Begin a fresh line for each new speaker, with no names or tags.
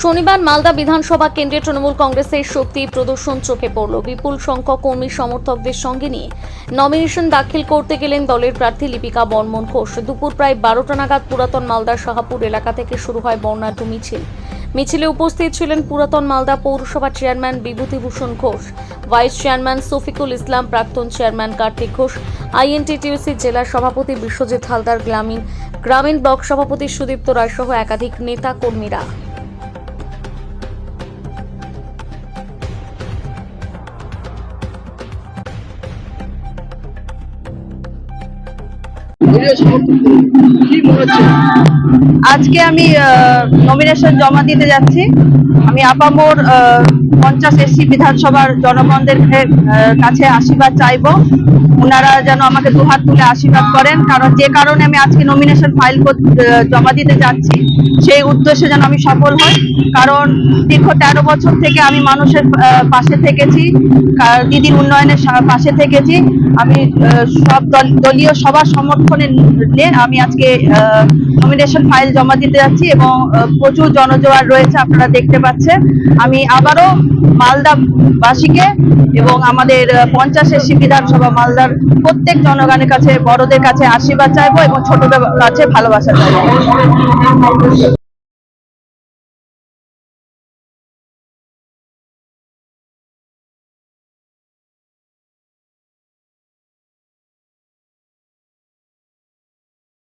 শনিবার মালদা বিধানসভা কেন্দ্রে তৃণমূল কংগ্রেসের শক্তি প্রদর্শন চোখে পড়ল। বিপুল সংখ্যক কর্মী সমর্থকদের সঙ্গে নিয়ে নমিনেশন দাখিল করতে গেলেন দলের প্রার্থী লিপিকা বর্মন ঘোষ। দুপুর প্রায় 12টা নাগাদ পুরাতন মালদার শাহাপুর এলাকা থেকে শুরু হয় বর্ণাঢ্য মিছিল। মিছিলে উপস্থিত ছিলেন পুরাতন মালদা পৌরসভা chairman Bibhutibhushan Ghosh, vice chairman Shafiqul Islam, প্রাক্তন চেয়ারম্যান কার্তিক ঘোষ, আইএনটিটিউসি জেলা সভাপতি বিশ্বজিৎ হালদার, গ্রামীণ ব্লক সভাপতি সুদীপ্ত রায় সহ একাধিক নেতা কর্মীরা।
আজকে আমি নমিনেশন জমা দিতে যাচ্ছি। আমি আপামোর 50 এসসি বিধানসভার জনগণদের কাছে আশীর্বাদ চাইবো। ওনারা যেন আমাকে দুহাত তুলে আশীর্বাদ করেন, কারণ যে কারণে আমি আজকে নমিনেশন ফাইল জমা দিতে যাচ্ছি সেই উদ্দেশ্যে যেন আমি সফল হই। কারণ দীর্ঘ 13 বছর থেকে আমি মানুষের পাশে থেকেছি, দিদির উন্নয়নের পাশে থেকেছি। আমি সব দলীয় সবার সমর্থনে নিয়ে আমি আজকে নমিনেশন ফাইল জমা দিতে যাচ্ছি এবং প্রচুর জনজোয়ার রয়েছে, আপনারা দেখতে পাচ্ছেন। আমি আবারও মালদাবাসীকে এবং আমাদের 50 এসসি বিধানসভা মালদার প্রত্যেক জনগণের কাছে, বড়দের কাছে আশীর্বাদ চাইবো এবং ছোটদের কাছে ভালোবাসা চাইবো।